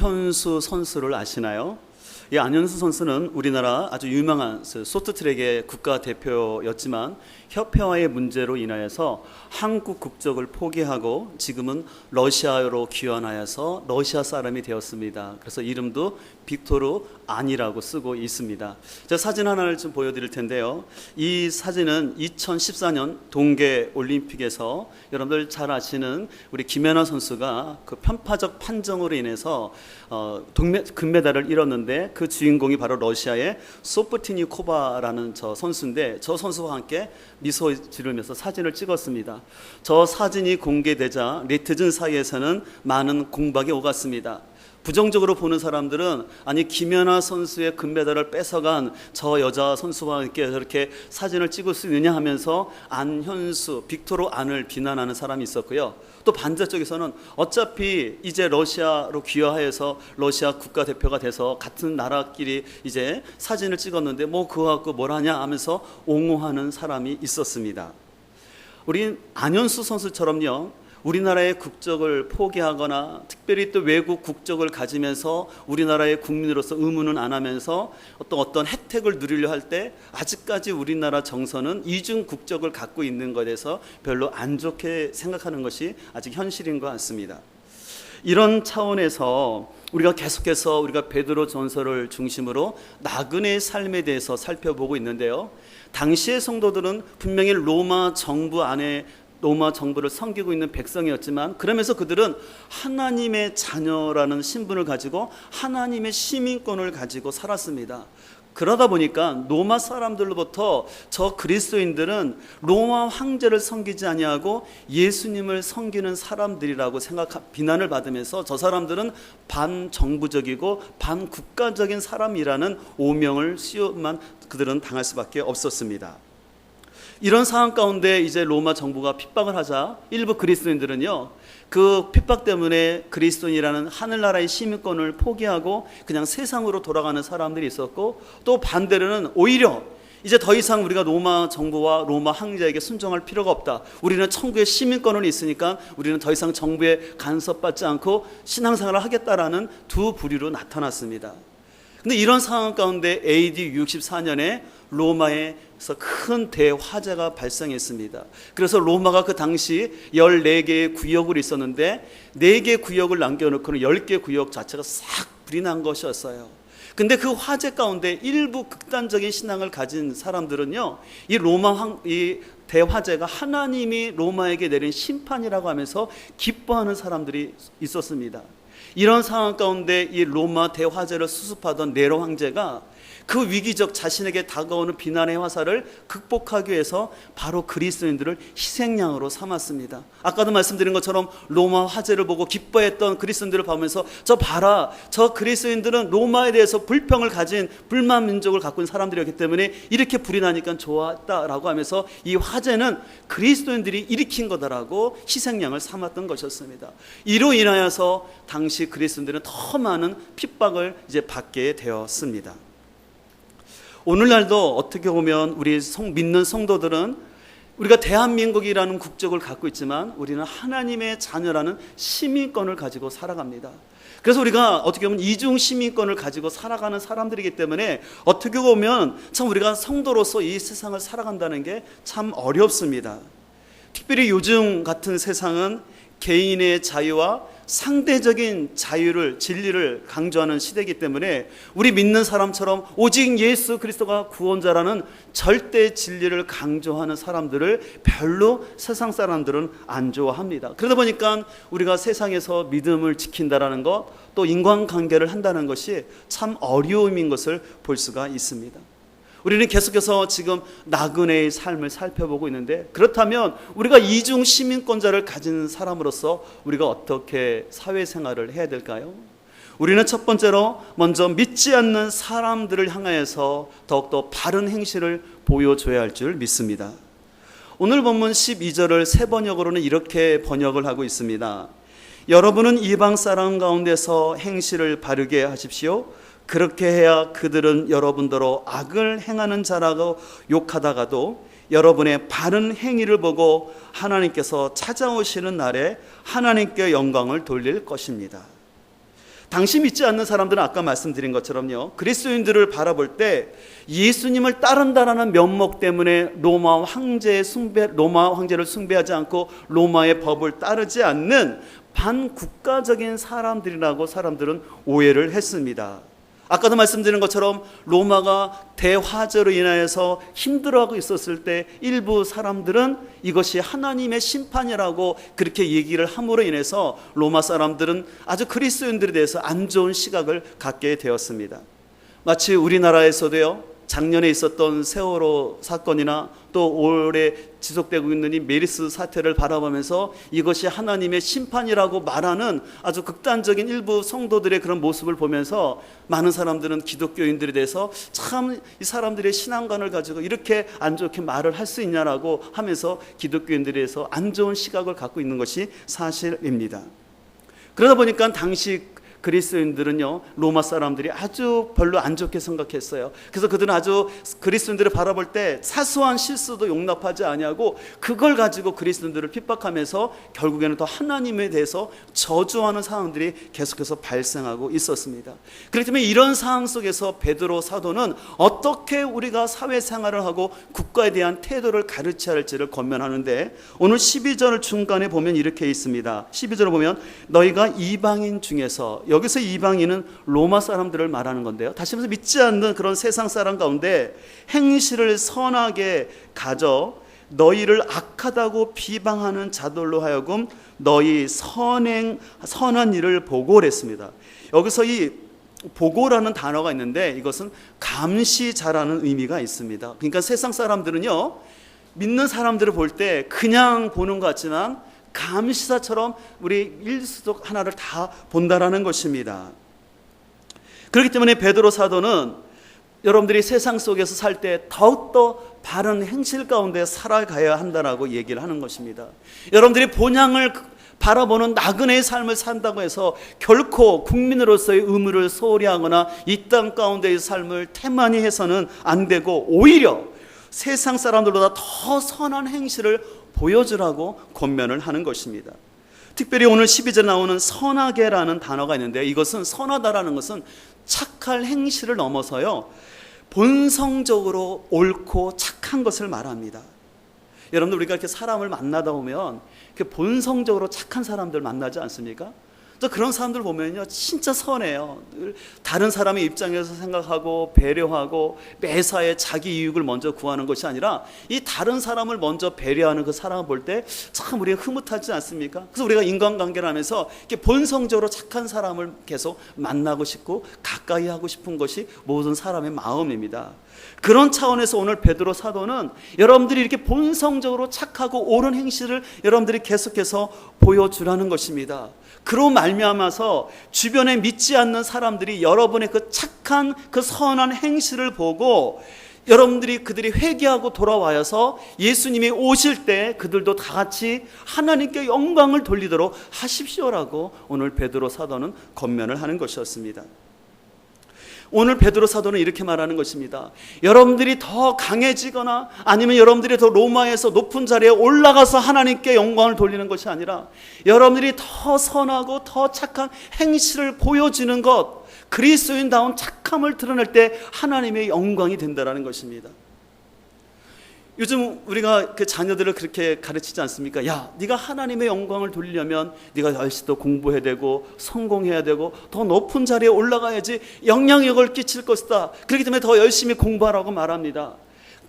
안현수 선수를 아시나요? 이 안현수 선수는 우리나라 아주 유명한 쇼트트랙의 국가대표였지만 협회와의 문제로 인하여서 한국 국적을 포기하고 지금은 러시아로 귀환하여서 러시아 사람이 되었습니다. 그래서 이름도 빅토르 안이라고 쓰고 있습니다. 제가 사진 하나를 좀 보여드릴 텐데요. 이 사진은 2014년 동계 올림픽에서 여러분들 잘 아시는 우리 김연아 선수가 그 편파적 판정으로 인해서 금메달을 잃었는데 그 주인공이 바로 러시아의 소프티니코바라는 저 선수인데, 저 선수와 함께 미소 지르면서 사진을 찍었습니다. 저 사진이 공개되자 네티즌 사이에서는 많은 공박이 오갔습니다. 부정적으로 보는 사람들은 아니 김연아 선수의 금메달을 뺏어간 저 여자 선수와 함께 저렇게 사진을 찍을 수 있느냐 하면서 안현수, 빅토르 안을 비난하는 사람이 있었고요. 또 반대쪽에서는 어차피 이제 러시아로 귀화해서 러시아 국가대표가 돼서 같은 나라끼리 이제 사진을 찍었는데 뭐 그거 갖고 뭘 하냐 하면서 옹호하는 사람이 있었습니다. 우리 안현수 선수처럼요, 우리나라의 국적을 포기하거나 특별히 또 외국 국적을 가지면서 우리나라의 국민으로서 의무는 안 하면서 어떤 혜택을 누리려 할 때 아직까지 우리나라 정서는 이중 국적을 갖고 있는 것에 대해서 별로 안 좋게 생각하는 것이 아직 현실인 것 같습니다. 이런 차원에서 우리가 계속해서 우리가 베드로 전서를 중심으로 나그네의 삶에 대해서 살펴보고 있는데요. 당시의 성도들은 분명히 로마 정부를 섬기고 있는 백성이었지만 그러면서 그들은 하나님의 자녀라는 신분을 가지고 하나님의 시민권을 가지고 살았습니다. 그러다 보니까 로마 사람들로부터 저 그리스도인들은 로마 황제를 섬기지 아니하고 예수님을 섬기는 사람들이라고 비난을 받으면서 저 사람들은 반정부적이고 반국가적인 사람이라는 오명을 씌워만 그들은 당할 수밖에 없었습니다. 이런 상황 가운데 이제 로마 정부가 핍박을 하자 일부 그리스도인들은요, 그 핍박 때문에 그리스도인이라는 하늘나라의 시민권을 포기하고 그냥 세상으로 돌아가는 사람들이 있었고, 또 반대로는 오히려 이제 더 이상 우리가 로마 정부와 로마 황제에게 순종할 필요가 없다, 우리는 천국의 시민권은 있으니까 우리는 더 이상 정부에 간섭받지 않고 신앙생활을 하겠다라는 두 부류로 나타났습니다. 근데 이런 상황 가운데 AD 64년에 로마에서 큰 대화재가 발생했습니다. 그래서 로마가 그 당시 14개의 구역으로 있었는데 4개 구역을 남겨놓고는 10개 구역 자체가 싹 불이 난 것이었어요. 근데 그 화재 가운데 일부 극단적인 신앙을 가진 사람들은요, 이 대화재가 하나님이 로마에게 내린 심판이라고 하면서 기뻐하는 사람들이 있었습니다. 이런 상황 가운데 이 로마 대화재를 수습하던 네로 황제가 그 위기적 자신에게 다가오는 비난의 화살을 극복하기 위해서 바로 그리스도인들을 희생양으로 삼았습니다. 아까도 말씀드린 것처럼 로마 화재를 보고 기뻐했던 그리스도인들을 보면서 저 봐라, 저 그리스도인들은 로마에 대해서 불평을 가진 불만 민족을 갖고 있는 사람들이었기 때문에 이렇게 불이 나니까 좋았다라고 하면서 이 화재는 그리스도인들이 일으킨 거다라고 희생양을 삼았던 것이었습니다. 이로 인하여서 당시 그리스도인들은 더 많은 핍박을 이제 받게 되었습니다. 오늘날도 어떻게 보면 우리 믿는 성도들은 우리가 대한민국이라는 국적을 갖고 있지만 우리는 하나님의 자녀라는 시민권을 가지고 살아갑니다. 그래서 우리가 어떻게 보면 이중 시민권을 가지고 살아가는 사람들이기 때문에 어떻게 보면 참 우리가 성도로서 이 세상을 살아간다는 게 참 어렵습니다. 특별히 요즘 같은 세상은 개인의 자유와 상대적인 진리를 강조하는 시대이기 때문에 우리 믿는 사람처럼 오직 예수 그리스도가 구원자라는 절대 진리를 강조하는 사람들을 별로 세상 사람들은 안 좋아합니다. 그러다 보니까 우리가 세상에서 믿음을 지킨다라는 것, 또 인간관계를 한다는 것이 참 어려움인 것을 볼 수가 있습니다. 우리는 계속해서 지금 나그네의 삶을 살펴보고 있는데, 그렇다면 우리가 이중 시민권자를 가진 사람으로서 우리가 어떻게 사회생활을 해야 될까요? 우리는 첫 번째로 먼저 믿지 않는 사람들을 향하여서 더욱더 바른 행실을 보여줘야 할 줄 믿습니다. 오늘 본문 12절을 새 번역으로는 이렇게 번역을 하고 있습니다. 여러분은 이방 사람 가운데서 행실을 바르게 하십시오. 그렇게 해야 그들은 여러분더러 악을 행하는 자라고 욕하다가도 여러분의 바른 행위를 보고 하나님께서 찾아오시는 날에 하나님께 영광을 돌릴 것입니다. 당시 믿지 않는 사람들은 아까 말씀드린 것처럼요, 그리스도인들을 바라볼 때 예수님을 따른다라는 면목 때문에 로마 황제를 숭배하지 않고 로마의 법을 따르지 않는 반국가적인 사람들이라고 사람들은 오해를 했습니다. 아까도 말씀드린 것처럼 로마가 대화재로 인하여서 힘들어하고 있었을 때 일부 사람들은 이것이 하나님의 심판이라고 그렇게 얘기를 함으로 인해서 로마 사람들은 아주 그리스도인들에 대해서 안 좋은 시각을 갖게 되었습니다. 마치 우리나라에서도요, 작년에 있었던 세월호 사건이나 또 올해 지속되고 있는 이 메르스 사태를 바라보면서 이것이 하나님의 심판이라고 말하는 아주 극단적인 일부 성도들의 그런 모습을 보면서 많은 사람들은 기독교인들에 대해서 참 이 사람들의 신앙관을 가지고 이렇게 안 좋게 말을 할 수 있냐라고 하면서 기독교인들에 대해서 안 좋은 시각을 갖고 있는 것이 사실입니다. 그러다 보니까 당시 그리스도인들은요, 로마 사람들이 아주 별로 안 좋게 생각했어요. 그래서 그들은 아주 그리스도인들을 바라볼 때 사소한 실수도 용납하지 아니하고 그걸 가지고 그리스도인들을 핍박하면서 결국에는 더 하나님에 대해서 저주하는 상황들이 계속해서 발생하고 있었습니다. 그렇기 때문에 이런 상황 속에서 베드로 사도는 어떻게 우리가 사회생활을 하고 국가에 대한 태도를 가르쳐야 할지를 권면하는데, 오늘 12절 중간에 보면 이렇게 있습니다. 12절을 보면 너희가 이방인 중에서, 여기서 이방인은 로마 사람들을 말하는 건데요, 다시 말해서 믿지 않는 그런 세상 사람 가운데 행실을 선하게 가져 너희를 악하다고 비방하는 자들로 하여금 너희 선한 일을 보고를 했습니다. 여기서 이 보고라는 단어가 있는데 이것은 감시자라는 의미가 있습니다. 그러니까 세상 사람들은요, 믿는 사람들을 볼 때 그냥 보는 것 같지만 감시사처럼 우리 일수속 하나를 다 본다라는 것입니다. 그렇기 때문에 베드로 사도는 여러분들이 세상 속에서 살 때 더욱더 바른 행실 가운데 살아가야 한다라고 얘기를 하는 것입니다. 여러분들이 본향을 바라보는 나그네의 삶을 산다고 해서 결코 국민으로서의 의무를 소홀히 하거나 이 땅 가운데의 삶을 태만히 해서는 안 되고, 오히려 세상 사람들보다 더 선한 행실을 보여주라고 권면을 하는 것입니다. 특별히 오늘 12절에 나오는 선하게라는 단어가 있는데, 이것은 선하다라는 것은 착할 행실을 넘어서요, 본성적으로 옳고 착한 것을 말합니다. 여러분들, 우리가 이렇게 사람을 만나다 보면 본성적으로 착한 사람들 만나지 않습니까? 그런 사람들 보면요, 진짜 선해요. 다른 사람의 입장에서 생각하고 배려하고 매사에 자기 이익을 먼저 구하는 것이 아니라 이 다른 사람을 먼저 배려하는 그 사람을 볼 때 참 우리가 흐뭇하지 않습니까? 그래서 우리가 인간관계를 하면서 이렇게 본성적으로 착한 사람을 계속 만나고 싶고 가까이 하고 싶은 것이 모든 사람의 마음입니다. 그런 차원에서 오늘 베드로 사도는 여러분들이 이렇게 본성적으로 착하고 옳은 행실을 여러분들이 계속해서 보여주라는 것입니다. 그로 말미암아서 주변에 믿지 않는 사람들이 여러분의 그 착한 그 선한 행실을 보고 그들이 회개하고 돌아와서 예수님이 오실 때 그들도 다 같이 하나님께 영광을 돌리도록 하십시오라고 오늘 베드로 사도는 권면을 하는 것이었습니다. 오늘 베드로 사도는 이렇게 말하는 것입니다. 여러분들이 더 강해지거나 아니면 여러분들이 더 로마에서 높은 자리에 올라가서 하나님께 영광을 돌리는 것이 아니라 여러분들이 더 선하고 더 착한 행실을 보여주는 것, 그리스도인다운 착함을 드러낼 때 하나님의 영광이 된다는 것입니다. 요즘 우리가 그 자녀들을 그렇게 가르치지 않습니까? 야, 네가 하나님의 영광을 돌리려면 네가 열심히 더 공부해야 되고 성공해야 되고 더 높은 자리에 올라가야지 영향력을 끼칠 것이다. 그렇기 때문에 더 열심히 공부하라고 말합니다.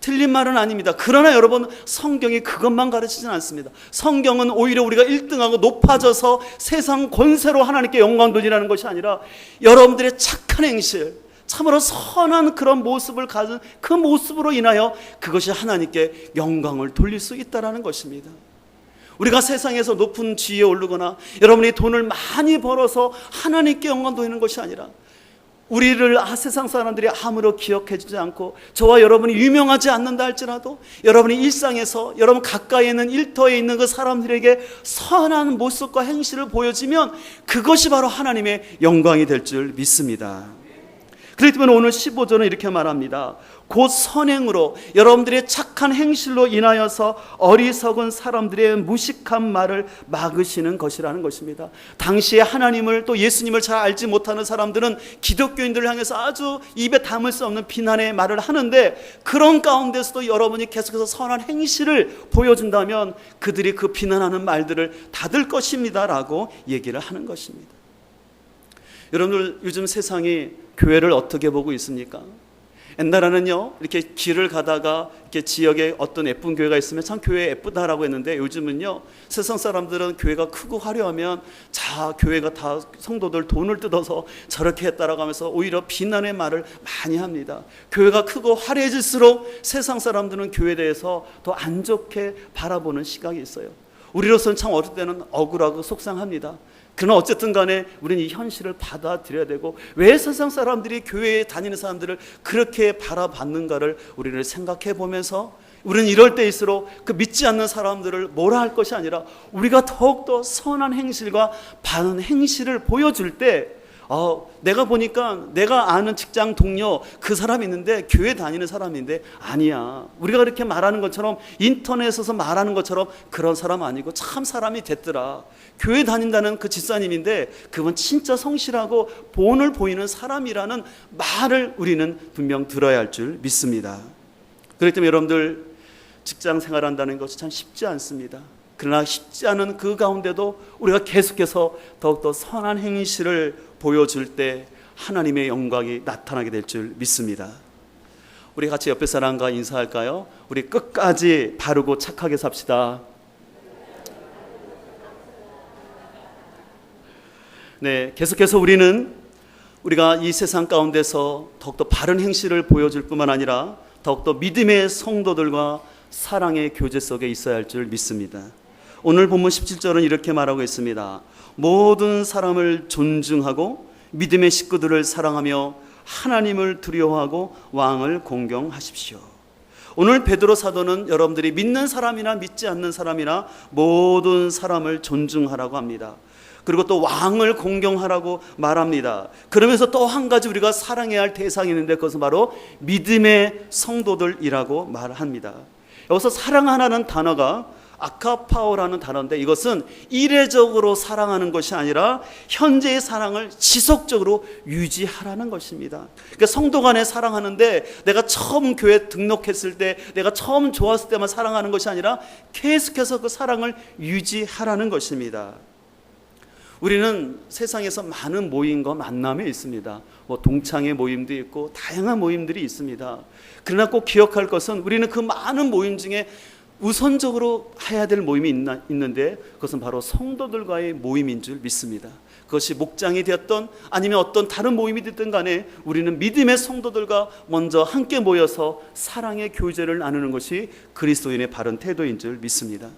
틀린 말은 아닙니다. 그러나 여러분, 성경이 그것만 가르치지는 않습니다. 성경은 오히려 우리가 1등하고 높아져서 세상 권세로 하나님께 영광 돌리라는 것이 아니라 여러분들의 착한 행실, 참으로 선한 그런 모습을 가진 그 모습으로 인하여 그것이 하나님께 영광을 돌릴 수 있다는 것입니다. 우리가 세상에서 높은 지위에 오르거나 여러분이 돈을 많이 벌어서 하나님께 영광 돌리는 것이 아니라 우리를 세상 사람들이 아무로 기억해 주지 않고 저와 여러분이 유명하지 않는다 할지라도 여러분이 일상에서 여러분 가까이 있는 일터에 있는 그 사람들에게 선한 모습과 행실을 보여주면 그것이 바로 하나님의 영광이 될 줄 믿습니다. 그렇기 때문에 오늘 15절은 이렇게 말합니다. 곧 선행으로 여러분들의 착한 행실로 인하여서 어리석은 사람들의 무식한 말을 막으시는 것이라는 것입니다. 당시에 하나님을 또 예수님을 잘 알지 못하는 사람들은 기독교인들을 향해서 아주 입에 담을 수 없는 비난의 말을 하는데, 그런 가운데서도 여러분이 계속해서 선한 행실을 보여준다면 그들이 그 비난하는 말들을 닫을 것입니다 라고 얘기를 하는 것입니다. 여러분들, 요즘 세상이 교회를 어떻게 보고 있습니까? 옛날에는요, 이렇게 길을 가다가 이렇게 지역에 어떤 예쁜 교회가 있으면 참 교회 예쁘다라고 했는데, 요즘은요, 세상 사람들은 교회가 크고 화려하면 자, 교회가 다 성도들 돈을 뜯어서 저렇게 했다라고 하면서 오히려 비난의 말을 많이 합니다. 교회가 크고 화려해질수록 세상 사람들은 교회에 대해서 더 안 좋게 바라보는 시각이 있어요. 우리로서는 참 어릴 때는 억울하고 속상합니다. 그러나 어쨌든 간에 우리는 이 현실을 받아들여야 되고, 왜 세상 사람들이 교회에 다니는 사람들을 그렇게 바라봤는가를 우리는 생각해 보면서, 우리는 이럴 때일수록 그 믿지 않는 사람들을 뭐라 할 것이 아니라 우리가 더욱더 선한 행실과 바른 행실을 보여줄 때, 내가 보니까 내가 아는 직장 동료 그 사람이 있는데 교회 다니는 사람인데 아니야, 우리가 그렇게 말하는 것처럼 인터넷에서 말하는 것처럼 그런 사람 아니고 참 사람이 됐더라, 교회 다닌다는 그 집사님인데 그분 진짜 성실하고 본을 보이는 사람이라는 말을 우리는 분명 들어야 할 줄 믿습니다. 그렇기 때문에 여러분들, 직장 생활한다는 것이 참 쉽지 않습니다. 그러나 쉽지 않은 그 가운데도 우리가 계속해서 더욱더 선한 행실을 보여줄 때 하나님의 영광이 나타나게 될 줄 믿습니다. 우리 같이 옆에 사람과 인사할까요? 우리 끝까지 바르고 착하게 삽시다. 네, 계속해서 우리가 이 세상 가운데서 더욱더 바른 행실을 보여줄 뿐만 아니라 더욱더 믿음의 성도들과 사랑의 교제 속에 있어야 할 줄 믿습니다. 오늘 본문 17절은 이렇게 말하고 있습니다. 모든 사람을 존중하고 믿음의 식구들을 사랑하며 하나님을 두려워하고 왕을 공경하십시오. 오늘 베드로 사도는 여러분들이 믿는 사람이나 믿지 않는 사람이나 모든 사람을 존중하라고 합니다. 그리고 또 왕을 공경하라고 말합니다. 그러면서 또 한 가지 우리가 사랑해야 할 대상이 있는데, 그것은 바로 믿음의 성도들이라고 말합니다. 여기서 사랑하라는 단어가 아카파오라는 단어인데, 이것은 이례적으로 사랑하는 것이 아니라 현재의 사랑을 지속적으로 유지하라는 것입니다. 그러니까 성도 간에 사랑하는데 내가 처음 교회 등록했을 때, 내가 처음 좋았을 때만 사랑하는 것이 아니라 계속해서 그 사랑을 유지하라는 것입니다. 우리는 세상에서 많은 모임과 만남이 있습니다. 동창회 모임도 있고 다양한 모임들이 있습니다. 그러나 꼭 기억할 것은, 우리는 그 많은 모임 중에 우선적으로 해야 될 모임이 있는데, 그것은 바로 성도들과의 모임인 줄 믿습니다. 그것이 목장이 되었던 아니면 어떤 다른 모임이 됐든 간에 우리는 믿음의 성도들과 먼저 함께 모여서 사랑의 교제를 나누는 것이 그리스도인의 바른 태도인 줄 믿습니다.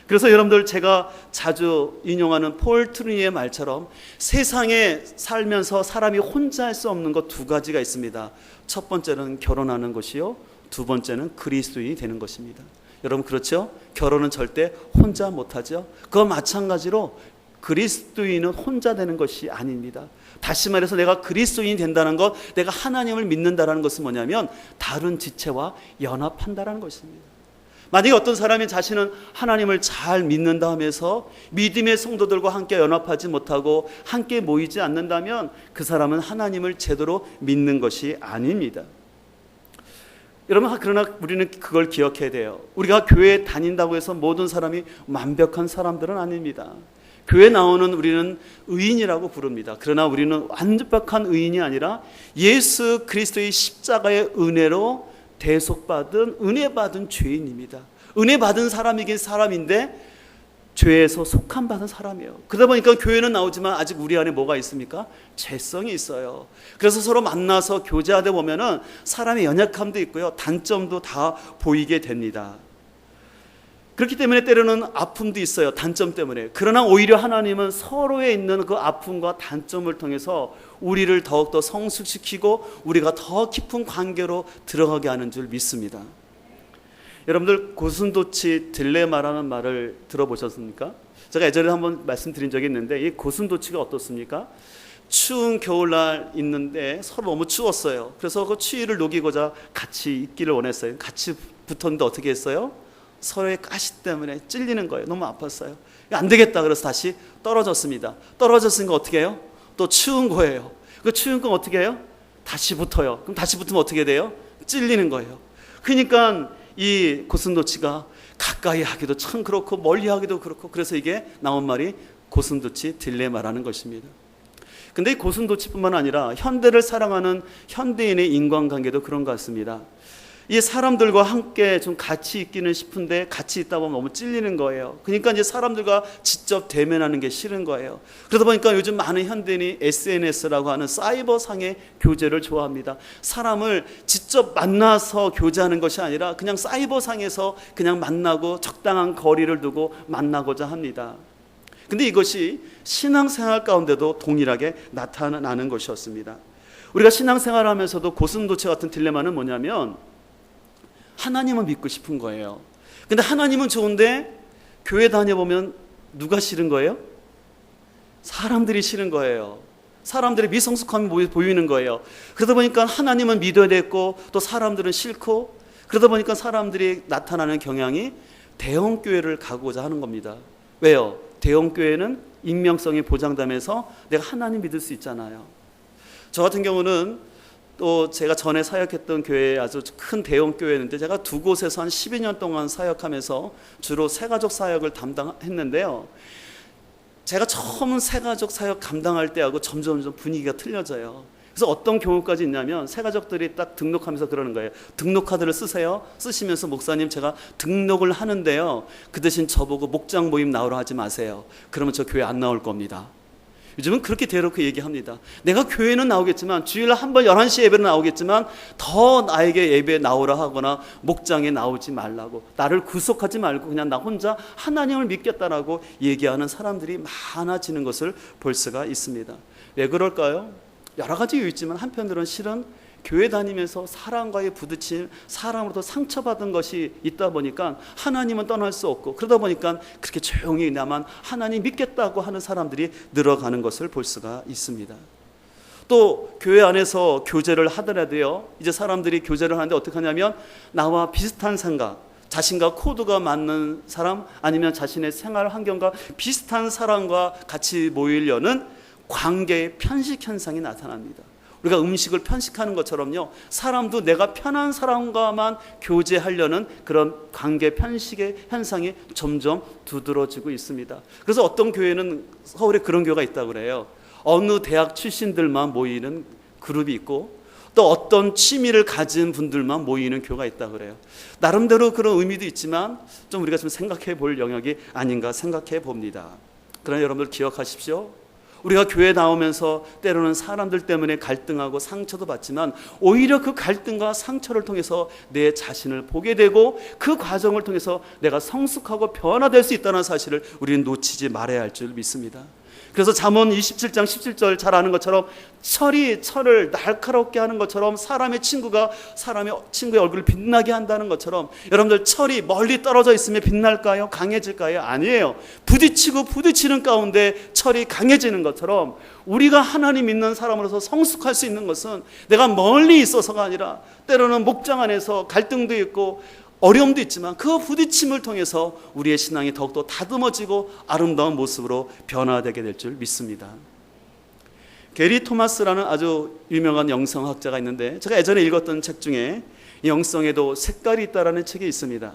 그래서 여러분들, 제가 자주 인용하는 폴 트루니의 말처럼 세상에 살면서 사람이 혼자 할 수 없는 것 두 가지가 있습니다. 첫 번째는 결혼하는 것이요, 두 번째는 그리스도인이 되는 것입니다. 여러분, 그렇죠? 결혼은 절대 혼자 못하죠. 그와 마찬가지로 그리스도인은 혼자 되는 것이 아닙니다. 다시 말해서 내가 그리스도인이 된다는 것, 내가 하나님을 믿는다는 것은 뭐냐면 다른 지체와 연합한다는 것입니다. 만약에 어떤 사람이 자신은 하나님을 잘 믿는다 하면서 믿음의 성도들과 함께 연합하지 못하고 함께 모이지 않는다면 그 사람은 하나님을 제대로 믿는 것이 아닙니다. 여러분, 그러나 우리는 그걸 기억해야 돼요. 우리가 교회에 다닌다고 해서 모든 사람이 완벽한 사람들은 아닙니다. 교회 나오는 우리는 의인이라고 부릅니다. 그러나 우리는 완벽한 의인이 아니라 예수 그리스도의 십자가의 은혜로 대속받은, 은혜받은 죄인입니다. 은혜받은 사람이긴 사람인데 죄에서 속한 받은 사람이에요. 그러다 보니까 교회는 나오지만 아직 우리 안에 뭐가 있습니까? 죄성이 있어요. 그래서 서로 만나서 교제하다 보면은 사람의 연약함도 있고요, 단점도 다 보이게 됩니다. 그렇기 때문에 때로는 아픔도 있어요, 단점 때문에. 그러나 오히려 하나님은 서로에 있는 그 아픔과 단점을 통해서 우리를 더욱더 성숙시키고 우리가 더 깊은 관계로 들어가게 하는 줄 믿습니다. 여러분들, 고슴도치 딜레마라는 말을 들어보셨습니까? 제가 예전에 한번 말씀드린 적이 있는데, 이 고슴도치가 어떻습니까? 추운 겨울날 있는데 서로 너무 추웠어요. 그래서 그 추위를 녹이고자 같이 있기를 원했어요. 같이 붙었는데 어떻게 했어요? 서로의 가시 때문에 찔리는 거예요. 너무 아팠어요. 안 되겠다 그래서 다시 떨어졌습니다. 떨어졌으니까 어떻게 해요? 또 추운 거예요. 그 추운 건 어떻게 해요? 다시 붙어요. 그럼 다시 붙으면 어떻게 돼요? 찔리는 거예요. 그러니까 이 고슴도치가 가까이 하기도 참 그렇고 멀리 하기도 그렇고, 그래서 이게 나온 말이 고슴도치 딜레마라는 것입니다. 근데 이 고슴도치뿐만 아니라 현대를 사랑하는 현대인의 인간관계도 그런 것 같습니다. 이 사람들과 함께 좀 같이 있기는 싶은데 같이 있다 보면 너무 찔리는 거예요. 그러니까 이제 사람들과 직접 대면하는 게 싫은 거예요. 그러다 보니까 요즘 많은 현대인이 SNS라고 하는 사이버상의 교제를 좋아합니다. 사람을 직접 만나서 교제하는 것이 아니라 그냥 사이버상에서 그냥 만나고 적당한 거리를 두고 만나고자 합니다. 근데 이것이 신앙생활 가운데도 동일하게 나타나는 것이었습니다. 우리가 신앙생활을 하면서도 고슴도치 같은 딜레마는 뭐냐면 하나님을 믿고 싶은 거예요. 근데 하나님은 좋은데 교회 다녀보면 누가 싫은 거예요? 사람들이 싫은 거예요. 사람들의 미성숙함이 보이는 거예요. 그러다 보니까 하나님은 믿어야 됐고 또 사람들은 싫고, 그러다 보니까 사람들이 나타나는 경향이 대형교회를 가고자 하는 겁니다. 왜요? 대형교회는 익명성이 보장되면서 내가 하나님 믿을 수 있잖아요. 저 같은 경우는 또 제가 전에 사역했던 교회에 아주 큰 대형 교회였는데 제가 두 곳에서 한 12년 동안 사역하면서 주로 새가족 사역을 담당했는데요. 제가 처음 새가족 사역 감당할 때하고 점점 분위기가 틀려져요. 그래서 어떤 경우까지 있냐면 새가족들이 딱 등록하면서 그러는 거예요. 등록카드를 쓰세요. 쓰시면서 목사님 제가 등록을 하는데요, 그 대신 저보고 목장 모임 나오라 하지 마세요. 그러면 저 교회 안 나올 겁니다. 요즘은 그렇게 대놓고 얘기합니다. 내가 교회는 나오겠지만 주일날 한 번 11시 예배는 나오겠지만 더 나에게 예배에 나오라 하거나 목장에 나오지 말라고, 나를 구속하지 말고 그냥 나 혼자 하나님을 믿겠다라고 얘기하는 사람들이 많아지는 것을 볼 수가 있습니다. 왜 그럴까요? 여러 가지 이유 있지만 한편으로는 실은 교회 다니면서 사람과의 부딪힘, 사람으로부터 상처받은 것이 있다 보니까 하나님은 떠날 수 없고, 그러다 보니까 그렇게 조용히 나만 하나님 믿겠다고 하는 사람들이 늘어가는 것을 볼 수가 있습니다. 또 교회 안에서 교제를 하더라도요, 이제 사람들이 교제를 하는데 어떻게 하냐면 나와 비슷한 생각, 자신과 코드가 맞는 사람, 아니면 자신의 생활 환경과 비슷한 사람과 같이 모이려는 관계의 편식 현상이 나타납니다. 우리가 음식을 편식하는 것처럼요, 사람도 내가 편한 사람과만 교제하려는 그런 관계 편식의 현상이 점점 두드러지고 있습니다. 그래서 어떤 교회는, 서울에 그런 교회가 있다고 그래요. 어느 대학 출신들만 모이는 그룹이 있고 또 어떤 취미를 가진 분들만 모이는 교회가 있다고 그래요. 나름대로 그런 의미도 있지만 좀 우리가 좀 생각해 볼 영역이 아닌가 생각해 봅니다. 그러나 여러분들 기억하십시오. 우리가 교회 나오면서 때로는 사람들 때문에 갈등하고 상처도 받지만 오히려 그 갈등과 상처를 통해서 내 자신을 보게 되고 그 과정을 통해서 내가 성숙하고 변화될 수 있다는 사실을 우리는 놓치지 말아야 할 줄 믿습니다. 그래서 잠언 27장 17절 잘 아는 것처럼 철이 철을 날카롭게 하는 것처럼 사람의 친구가 사람의 친구의 얼굴을 빛나게 한다는 것처럼, 여러분들 철이 멀리 떨어져 있으면 빛날까요? 강해질까요? 아니에요. 부딪히고 부딪히는 가운데 철이 강해지는 것처럼 우리가 하나님 믿는 사람으로서 성숙할 수 있는 것은 내가 멀리 있어서가 아니라 때로는 목장 안에서 갈등도 있고 어려움도 있지만 그 부딪힘을 통해서 우리의 신앙이 더욱더 다듬어지고 아름다운 모습으로 변화되게 될 줄 믿습니다. 게리 토마스라는 아주 유명한 영성학자가 있는데 제가 예전에 읽었던 책 중에 영성에도 색깔이 있다라는 책이 있습니다.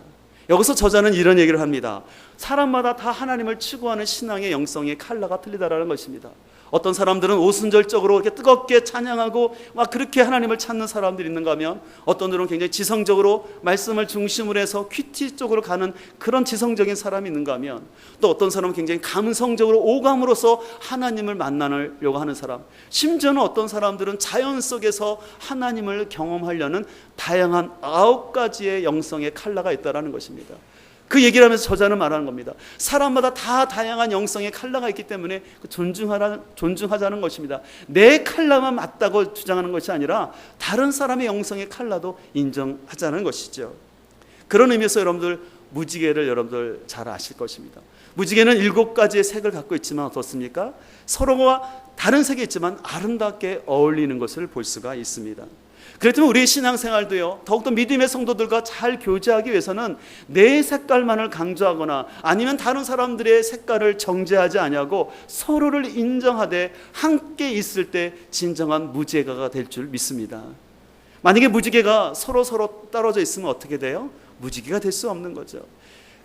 여기서 저자는 이런 얘기를 합니다. 사람마다 다 하나님을 추구하는 신앙의 영성의 컬러가 틀리다라는 것입니다. 어떤 사람들은 오순절적으로 이렇게 뜨겁게 찬양하고 막 그렇게 하나님을 찾는 사람들이 있는가 하면, 어떤 분들은 굉장히 지성적으로 말씀을 중심으로 해서 큐티 쪽으로 가는 그런 지성적인 사람이 있는가 하면, 또 어떤 사람은 굉장히 감성적으로 오감으로서 하나님을 만나려고 하는 사람, 심지어는 어떤 사람들은 자연 속에서 하나님을 경험하려는 다양한 9가지의 영성의 컬러가 있다는 것입니다. 그 얘기를 하면서 저자는 말하는 겁니다. 사람마다 다 다양한 영성의 컬러가 있기 때문에 존중하자는 것입니다. 내 컬러만 맞다고 주장하는 것이 아니라 다른 사람의 영성의 컬러도 인정하자는 것이죠. 그런 의미에서 여러분들 무지개를 여러분들 잘 아실 것입니다. 무지개는 7가지의 색을 갖고 있지만 어떻습니까? 서로가 다른 색이 있지만 아름답게 어울리는 것을 볼 수가 있습니다. 그렇다면 우리의 신앙생활도요, 더욱더 믿음의 성도들과 잘 교제하기 위해서는 내 색깔만을 강조하거나 아니면 다른 사람들의 색깔을 정죄하지 아니하고 서로를 인정하되 함께 있을 때 진정한 무지개가 될 줄 믿습니다. 만약에 무지개가 서로 떨어져 있으면 어떻게 돼요? 무지개가 될 수 없는 거죠.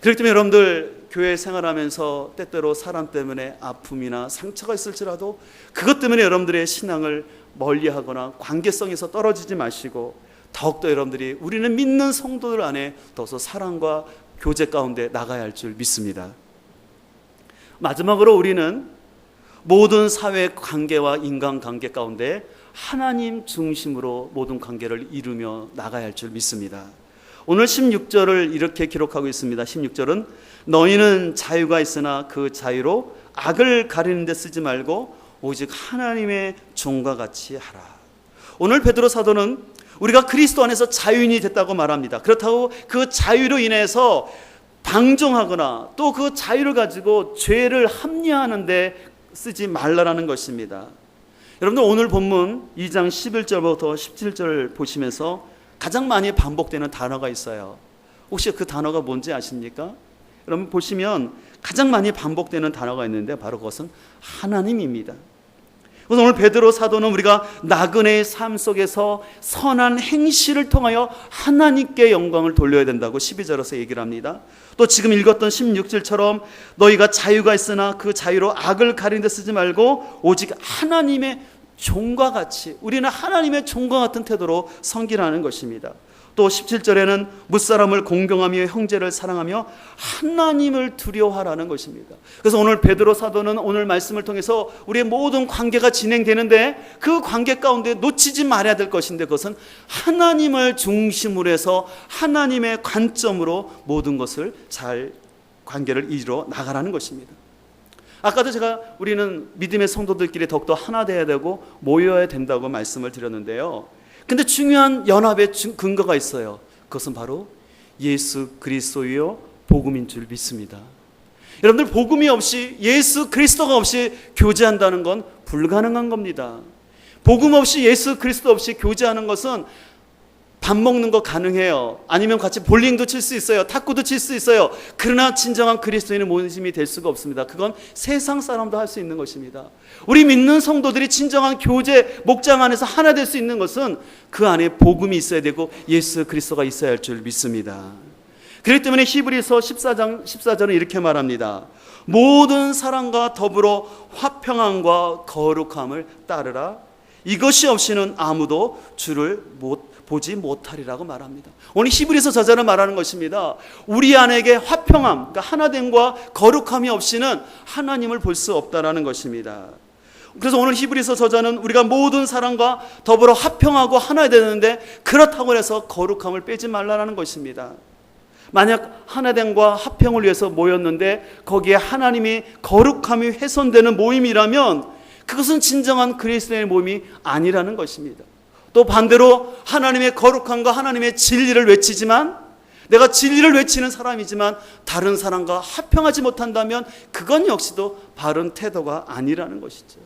그렇기 때문에 여러분들 교회 생활하면서 때때로 사람 때문에 아픔이나 상처가 있을지라도 그것 때문에 여러분들의 신앙을 멀리하거나 관계성에서 떨어지지 마시고 더욱더 여러분들이 우리는 믿는 성도들 안에 더서 사랑과 교제 가운데 나가야 할 줄 믿습니다. 마지막으로 우리는 모든 사회 관계와 인간관계 가운데 하나님 중심으로 모든 관계를 이루며 나가야 할 줄 믿습니다. 오늘 16절을 이렇게 기록하고 있습니다. 16절은 너희는 자유가 있으나 그 자유로 악을 가리는 데 쓰지 말고 오직 하나님의 종과 같이 하라. 오늘 베드로 사도는 우리가 그리스도 안에서 자유인이 됐다고 말합니다. 그렇다고 그 자유로 인해서 방종하거나 또 그 자유를 가지고 죄를 합리화하는 데 쓰지 말라라는 것입니다. 여러분들 오늘 본문 2장 11절부터 17절 보시면서 가장 많이 반복되는 단어가 있어요. 혹시 그 단어가 뭔지 아십니까? 여러분 보시면 가장 많이 반복되는 단어가 있는데 바로 그것은 하나님입니다. 그래서 오늘 베드로 사도는 우리가 나그네의 삶 속에서 선한 행실을 통하여 하나님께 영광을 돌려야 된다고 12절에서 얘기를 합니다. 또 지금 읽었던 16절처럼 너희가 자유가 있으나 그 자유로 악을 가리는 데 쓰지 말고 오직 하나님의 종과 같이, 우리는 하나님의 종과 같은 태도로 섬기라는 것입니다. 또 17절에는 무사람을 공경하며 형제를 사랑하며 하나님을 두려워하라는 것입니다. 그래서 오늘 베드로 사도는 오늘 말씀을 통해서 우리의 모든 관계가 진행되는데 그 관계 가운데 놓치지 말아야 될 것인데 그것은 하나님을 중심으로 해서 하나님의 관점으로 모든 것을 잘 관계를 이루어 나가라는 것입니다. 아까도 제가 우리는 믿음의 성도들끼리 더욱더 하나 되어야 되고 모여야 된다고 말씀을 드렸는데요. 근데 중요한 연합의 근거가 있어요. 그것은 바로 예수 그리스도요 복음인 줄 믿습니다. 여러분들 복음이 없이 예수 그리스도가 없이 교제한다는 건 불가능한 겁니다. 복음 없이 예수 그리스도 없이 교제하는 것은 밥 먹는 거 가능해요. 아니면 같이 볼링도 칠 수 있어요. 탁구도 칠 수 있어요. 그러나 진정한 그리스도인의 모임이 될 수가 없습니다. 그건 세상 사람도 할 수 있는 것입니다. 우리 믿는 성도들이 진정한 교제 목장 안에서 하나 될 수 있는 것은 그 안에 복음이 있어야 되고 예수 그리스도가 있어야 할 줄 믿습니다. 그렇기 때문에 히브리서 14장 14절은 이렇게 말합니다. 모든 사람과 더불어 화평함과 거룩함을 따르라. 이것이 없이는 아무도 주를 보지 못하리라고 말합니다. 오늘 히브리서 저자는 말하는 것입니다. 우리 안에게 화평함, 그러니까 하나됨과 거룩함이 없이는 하나님을 볼 수 없다라는 것입니다. 그래서 오늘 히브리서 저자는 우리가 모든 사람과 더불어 화평하고 하나 되는데 그렇다고 해서 거룩함을 빼지 말라는 것입니다. 만약 하나됨과 화평을 위해서 모였는데 거기에 하나님이 거룩함이 훼손되는 모임이라면 그것은 진정한 그리스도의 모임이 아니라는 것입니다. 또 반대로 하나님의 거룩함과 하나님의 진리를 외치지만 내가 진리를 외치는 사람이지만 다른 사람과 화평하지 못한다면 그건 역시도 바른 태도가 아니라는 것이죠.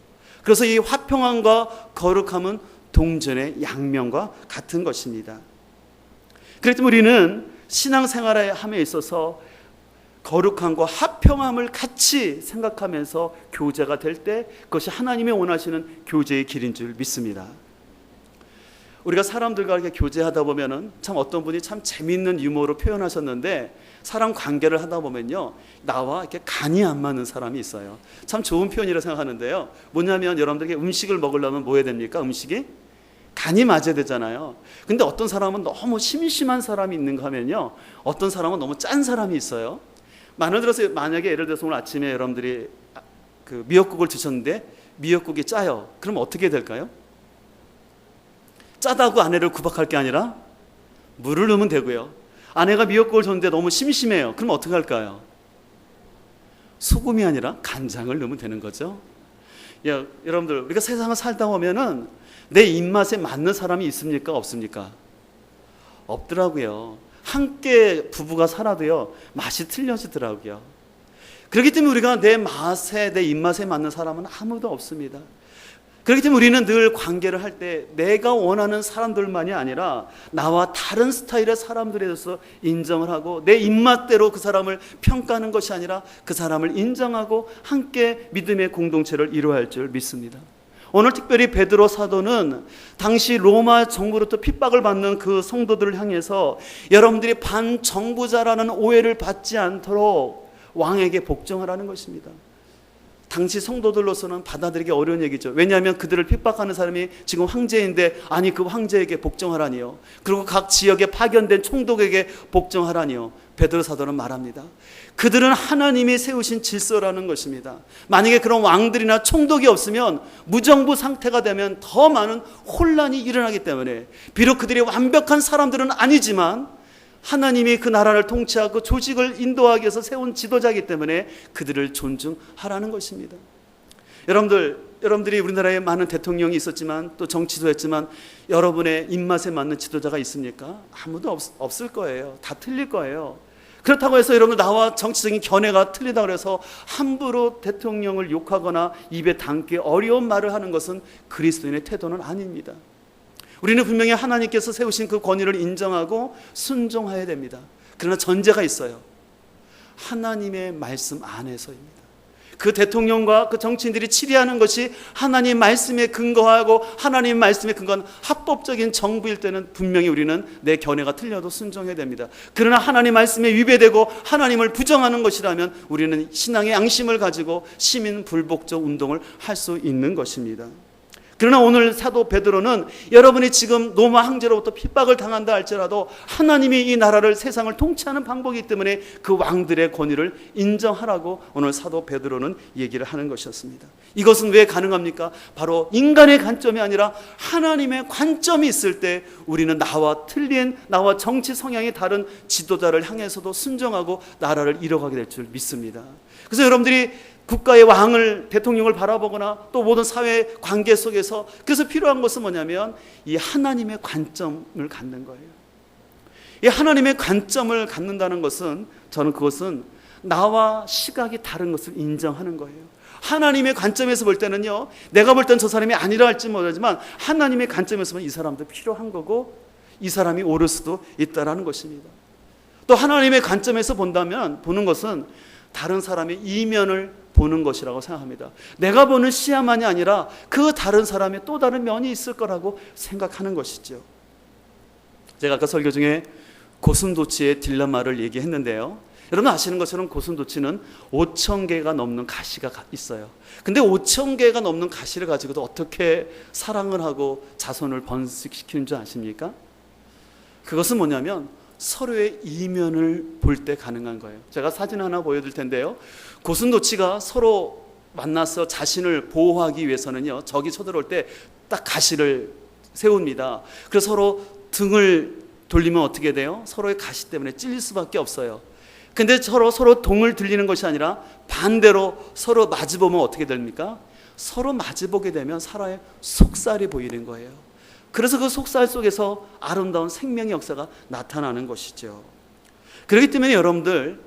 그래서 이 화평함과 거룩함은 동전의 양면과 같은 것입니다. 그렇기 때문에 우리는 신앙생활에 함에 있어서 거룩함과 화평함을 같이 생각하면서 교제가 될 때 그것이 하나님이 원하시는 교제의 길인 줄 믿습니다. 우리가 사람들과 이렇게 교제하다 보면은 참 어떤 분이 참 재미있는 유머로 표현하셨는데 사람 관계를 하다 보면요 나와 이렇게 간이 안 맞는 사람이 있어요. 참 좋은 표현이라고 생각하는데요. 뭐냐면 여러분들에게 음식을 먹으려면 뭐 해야 됩니까? 음식이 간이 맞아야 되잖아요. 근데 어떤 사람은 너무 심심한 사람이 있는가 하면요 어떤 사람은 너무 짠 사람이 있어요. 만약에 예를 들어서 오늘 아침에 여러분들이 그 미역국을 드셨는데 미역국이 짜요. 그럼 어떻게 될까요? 짜다고 아내를 구박할 게 아니라 물을 넣으면 되고요. 아내가 미역국을 줬는데 너무 심심해요. 그럼 어떻게 할까요? 소금이 아니라 간장을 넣으면 되는 거죠. 여러분들 우리가 세상을 살다 보면은 내 입맛에 맞는 사람이 있습니까? 없습니까? 없더라고요. 함께 부부가 살아도요 맛이 틀려지더라고요. 그렇기 때문에 우리가 내 맛에, 내 입맛에 맞는 사람은 아무도 없습니다. 그렇기 때문에 우리는 늘 관계를 할 때 내가 원하는 사람들만이 아니라 나와 다른 스타일의 사람들에 대해서 인정을 하고 내 입맛대로 그 사람을 평가하는 것이 아니라 그 사람을 인정하고 함께 믿음의 공동체를 이루어야 할 줄 믿습니다. 오늘 특별히 베드로 사도는 당시 로마 정부로부터 핍박을 받는 그 성도들을 향해서 여러분들이 반정부자라는 오해를 받지 않도록 왕에게 복종하라는 것입니다. 당시 성도들로서는 받아들이기 어려운 얘기죠. 왜냐하면 그들을 핍박하는 사람이 지금 황제인데, 아니 그 황제에게 복종하라니요, 그리고 각 지역에 파견된 총독에게 복종하라니요. 베드로 사도는 말합니다. 그들은 하나님이 세우신 질서라는 것입니다. 만약에 그런 왕들이나 총독이 없으면, 무정부 상태가 되면 더 많은 혼란이 일어나기 때문에, 비록 그들이 완벽한 사람들은 아니지만 하나님이 그 나라를 통치하고 조직을 인도하기 위해서 세운 지도자이기 때문에 그들을 존중하라는 것입니다. 여러분들이 우리나라에 많은 대통령이 있었지만 또 정치도 했지만 여러분의 입맛에 맞는 지도자가 있습니까? 아무도 없을 거예요. 다 틀릴 거예요. 그렇다고 해서 여러분, 나와 정치적인 견해가 틀리다고 해서 함부로 대통령을 욕하거나 입에 담기 어려운 말을 하는 것은 그리스도인의 태도는 아닙니다. 우리는 분명히 하나님께서 세우신 그 권위를 인정하고 순종해야 됩니다. 그러나 전제가 있어요. 하나님의 말씀 안에서입니다. 그 대통령과 그 정치인들이 치리하는 것이 하나님 말씀에 근거하고 하나님 말씀에 근거한 합법적인 정부일 때는 분명히 우리는 내 견해가 틀려도 순종해야 됩니다. 그러나 하나님 말씀에 위배되고 하나님을 부정하는 것이라면 우리는 신앙의 양심을 가지고 시민 불복종 운동을 할 수 있는 것입니다. 그러나 오늘 사도 베드로는 여러분이 지금 로마 황제로부터 핍박을 당한다 할지라도 하나님이 이 나라를, 세상을 통치하는 방법이기 때문에 그 왕들의 권위를 인정하라고 오늘 사도 베드로는 얘기를 하는 것이었습니다. 이것은 왜 가능합니까? 바로 인간의 관점이 아니라 하나님의 관점이 있을 때 우리는 나와 틀린, 나와 정치 성향이 다른 지도자를 향해서도 순종하고 나라를 이뤄가게 될 줄 믿습니다. 그래서 여러분들이 국가의 왕을, 대통령을 바라보거나 또 모든 사회 관계 속에서 그래서 필요한 것은 뭐냐면 이 하나님의 관점을 갖는 거예요. 이 하나님의 관점을 갖는다는 것은, 저는 그것은 나와 시각이 다른 것을 인정하는 거예요. 하나님의 관점에서 볼 때는요, 내가 볼 땐 저 사람이 아니라 할지 모르지만 하나님의 관점에서 보면 이 사람도 필요한 거고 이 사람이 옳을 수도 있다는 것입니다. 또 하나님의 관점에서 보는 것은 다른 사람의 이면을 보는 것이라고 생각합니다. 내가 보는 시야만이 아니라 그 다른 사람의 또 다른 면이 있을 거라고 생각하는 것이죠. 제가 아까 설교 중에 고슴도치의 딜레마를 얘기했는데요, 여러분 아시는 것처럼 고슴도치는 5,000개가 넘는 가시가 있어요. 근데 5,000개가 넘는 가시를 가지고도 어떻게 사랑을 하고 자손을 번식시키는 줄 아십니까? 그것은 뭐냐면 서로의 이면을 볼 때 가능한 거예요. 제가 사진 하나 보여드릴 텐데요, 고슴도치가 서로 만나서 자신을 보호하기 위해서는요, 적이 쳐들어올 때 딱 가시를 세웁니다. 그래서 서로 등을 돌리면 어떻게 돼요? 서로의 가시 때문에 찔릴 수밖에 없어요. 근데 서로 동을 들리는 것이 아니라 반대로 서로 마주보면 어떻게 됩니까? 서로 마주보게 되면 사람의 속살이 보이는 거예요. 그래서 그 속살 속에서 아름다운 생명의 역사가 나타나는 것이죠. 그렇기 때문에 여러분들,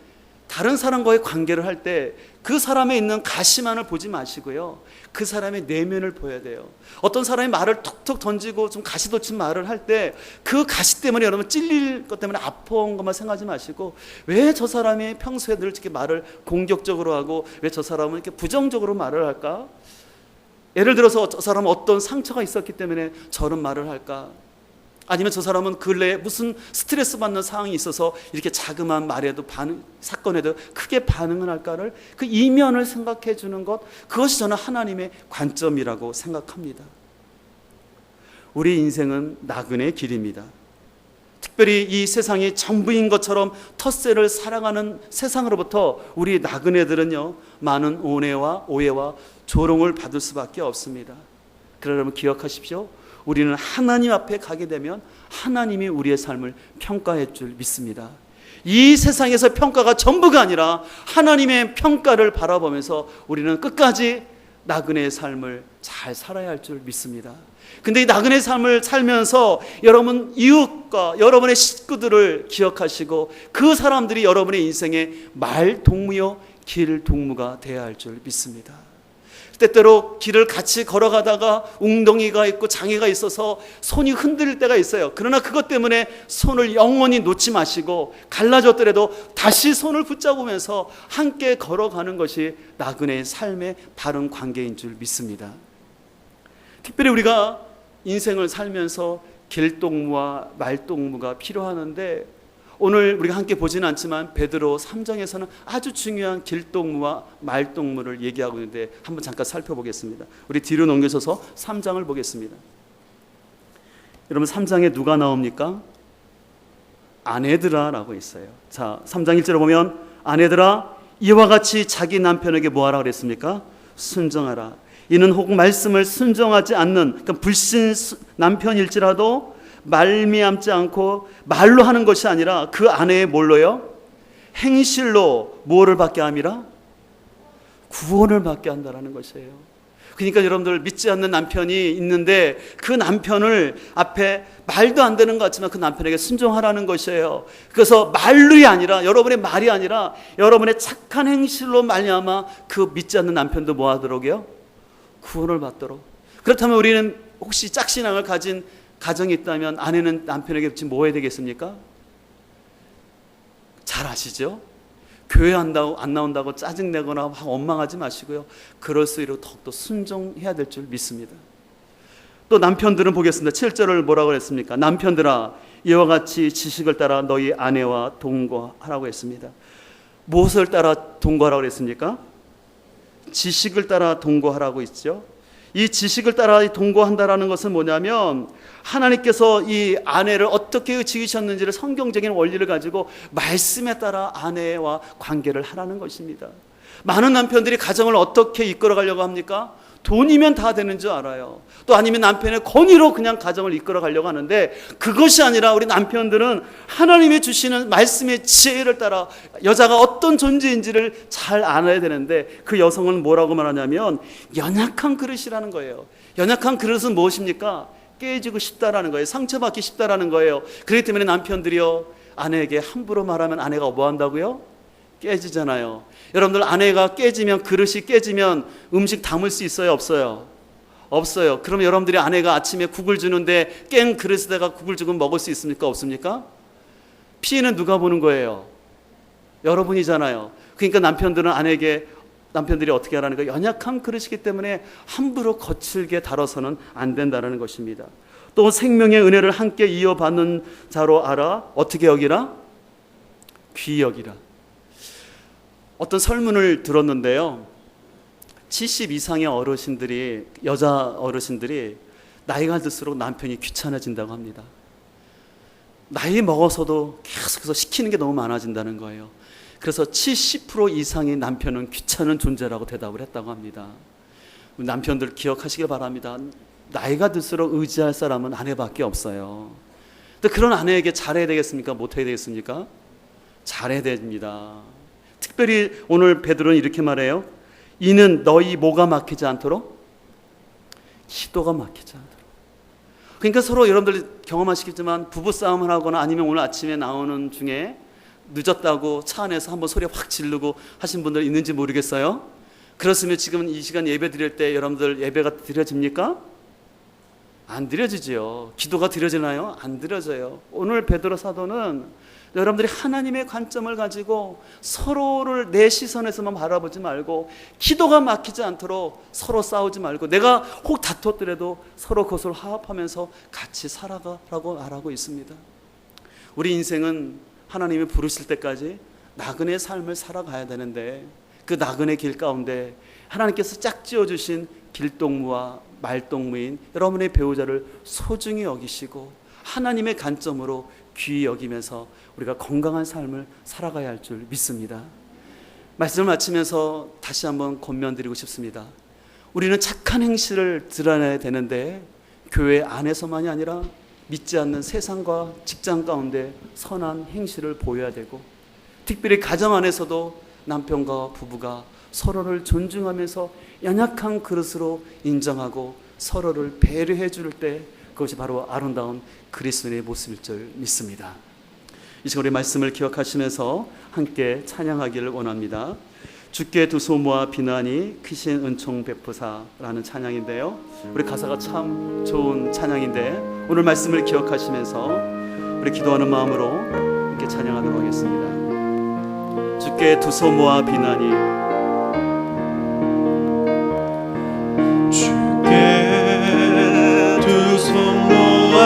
다른 사람과의 관계를 할 때 그 사람에 있는 가시만을 보지 마시고요, 그 사람의 내면을 보여야 돼요. 어떤 사람이 말을 툭툭 던지고 좀 가시 돋친 말을 할 때 그 가시 때문에 여러분 찔릴 것 때문에 아픈 것만 생각하지 마시고, 왜 저 사람이 평소에 늘 이렇게 말을 공격적으로 하고 왜 저 사람은 이렇게 부정적으로 말을 할까? 예를 들어서 저 사람은 어떤 상처가 있었기 때문에 저런 말을 할까? 아니면 저 사람은 근래에 무슨 스트레스 받는 상황이 있어서 이렇게 자그마한 말에도 사건에도 크게 반응을 할까를, 그 이면을 생각해 주는 것, 그것이 저는 하나님의 관점이라고 생각합니다. 우리 인생은 나그네의 길입니다. 특별히 이 세상이 전부인 것처럼 텃세를 사랑하는 세상으로부터 우리 나그네들은요, 많은 오해와 조롱을 받을 수밖에 없습니다. 그러나 여러분 기억하십시오. 우리는 하나님 앞에 가게 되면 하나님이 우리의 삶을 평가할 줄 믿습니다. 이 세상에서 평가가 전부가 아니라 하나님의 평가를 바라보면서 우리는 끝까지 나그네의 삶을 잘 살아야 할 줄 믿습니다. 근데 이 나그네의 삶을 살면서 여러분 이웃과 여러분의 식구들을 기억하시고 그 사람들이 여러분의 인생의 말 동무요 길 동무가 되어야 할 줄 믿습니다. 때때로 길을 같이 걸어가다가 웅덩이가 있고 장애가 있어서 손이 흔들릴 때가 있어요. 그러나 그것 때문에 손을 영원히 놓지 마시고 갈라졌더라도 다시 손을 붙잡으면서 함께 걸어가는 것이 나그네의 삶의 바른 관계인 줄 믿습니다. 특별히 우리가 인생을 살면서 길동무와 말동무가 필요하는데, 오늘 우리가 함께 보지는 않지만 베드로 3장에서는 아주 중요한 길동무와 말동무를 얘기하고 있는데 한번 잠깐 살펴보겠습니다. 우리 뒤로 넘겨서서 3장을 보겠습니다. 여러분, 3장에 누가 나옵니까? 아내들아 라고 있어요. 자, 3장 1절에 보면 아내들아 이와 같이 자기 남편에게 뭐하라 그랬습니까? 순종하라. 이는 혹 말씀을 순종하지 않는, 그러니까 불신 남편일지라도 말미암지 않고 말로 하는 것이 아니라 그 아내의 뭘로요? 행실로 뭐를 받게 함이라? 구원을 받게 한다라는 것이에요. 그러니까 여러분들, 믿지 않는 남편이 있는데 그 남편을 앞에 말도 안 되는 것 같지만 그 남편에게 순종하라는 것이에요. 그래서 말이 아니라, 여러분의 말이 아니라 여러분의 착한 행실로 말미암아 그 믿지 않는 남편도 뭐 하도록요? 구원을 받도록. 그렇다면 우리는 혹시 짝신앙을 가진 가정이 있다면 아내는 남편에게 지금 뭐 해야 되겠습니까? 잘 아시죠? 교회 안 나온다고 짜증내거나 원망하지 마시고요. 그럴수록 더욱더 순종해야 될 줄 믿습니다. 또 남편들은 보겠습니다. 7절을 뭐라고 했습니까? 남편들아 이와 같이 지식을 따라 너희 아내와 동거하라고 했습니다. 무엇을 따라 동거하라고 했습니까? 지식을 따라 동거하라고 있죠. 이 지식을 따라 동거한다라는 것은 뭐냐면, 하나님께서 이 아내를 어떻게 지으셨는지를 성경적인 원리를 가지고 말씀에 따라 아내와 관계를 하라는 것입니다. 많은 남편들이 가정을 어떻게 이끌어가려고 합니까? 돈이면 다 되는 줄 알아요. 또 아니면 남편의 권위로 그냥 가정을 이끌어가려고 하는데, 그것이 아니라 우리 남편들은 하나님이 주시는 말씀의 지혜를 따라 여자가 어떤 존재인지를 잘 알아야 되는데, 그 여성은 뭐라고 말하냐면 연약한 그릇이라는 거예요. 연약한 그릇은 무엇입니까? 깨지고 싶다라는 거예요. 상처받기 쉽다라는 거예요. 그렇기 때문에 남편들이요, 아내에게 함부로 말하면 아내가 뭐 한다고요? 깨지잖아요. 여러분들, 아내가 깨지면, 그릇이 깨지면 음식 담을 수 있어요, 없어요? 없어요. 그럼 여러분들이 아내가 아침에 국을 주는데 깬 그릇에다가 국을 주면 먹을 수 있습니까, 없습니까? 피해는 누가 보는 거예요? 여러분이잖아요. 그러니까 남편들이 어떻게 하라는 거예요? 연약한 그릇이기 때문에 함부로 거칠게 다뤄서는 안 된다는 것입니다. 또 생명의 은혜를 함께 이어받는 자로 알아 어떻게 여기라? 귀히 여기라. 어떤 설문을 들었는데요, 70 이상의 어르신들이, 여자 어르신들이 나이가 들수록 남편이 귀찮아진다고 합니다. 나이 먹어서도 계속해서 시키는 게 너무 많아진다는 거예요. 그래서 70% 이상의 남편은 귀찮은 존재라고 대답을 했다고 합니다. 남편들 기억하시길 바랍니다. 나이가 들수록 의지할 사람은 아내밖에 없어요. 근데 그런 아내에게 잘해야 되겠습니까? 못해야 되겠습니까? 잘해야 됩니다. 특별히 오늘 베드로는 이렇게 말해요. 이는 너희 뭐가 막히지 않도록? 기도가 막히지 않도록. 그러니까 서로, 여러분들 경험하시겠지만 부부싸움을 하거나 아니면 오늘 아침에 나오는 중에 늦었다고 차 안에서 한번 소리 확 지르고 하신 분들 있는지 모르겠어요. 그렇으면 지금 이 시간 예배 드릴 때 여러분들 예배가 드려집니까? 안 드려지죠. 기도가 드려지나요? 안 드려져요. 오늘 베드로 사도는 여러분들이 하나님의 관점을 가지고 서로를 내 시선에서만 바라보지 말고, 기도가 막히지 않도록 서로 싸우지 말고, 내가 혹 다퉜더라도 서로 그것을 화합하면서 같이 살아가라고 말하고 있습니다. 우리 인생은 하나님이 부르실 때까지 나그네 삶을 살아가야 되는데, 그 나그네 길 가운데 하나님께서 짝지어 주신 길동무와 말동무인 여러분의 배우자를 소중히 여기시고 하나님의 관점으로 귀히 여기면서 우리가 건강한 삶을 살아가야 할 줄 믿습니다. 말씀을 마치면서 다시 한번 권면드리고 싶습니다. 우리는 착한 행실을 드러내야 되는데, 교회 안에서만이 아니라 믿지 않는 세상과 직장 가운데 선한 행실을 보여야 되고, 특별히 가정 안에서도 남편과 부부가 서로를 존중하면서 연약한 그릇으로 인정하고 서로를 배려해 줄 때, 그것이 바로 아름다운 그리스도의 모습일 줄 믿습니다. 이 시간 우리 말씀을 기억하시면서 함께 찬양하기를 원합니다. 주께 두 소모와 비난이 크신 은총 베푸사라는 찬양인데요. 우리 가사가 참 좋은 찬양인데 오늘 말씀을 기억하시면서 우리 기도하는 마음으로 함께 찬양하도록 하겠습니다. 주께 두 소모와 비난이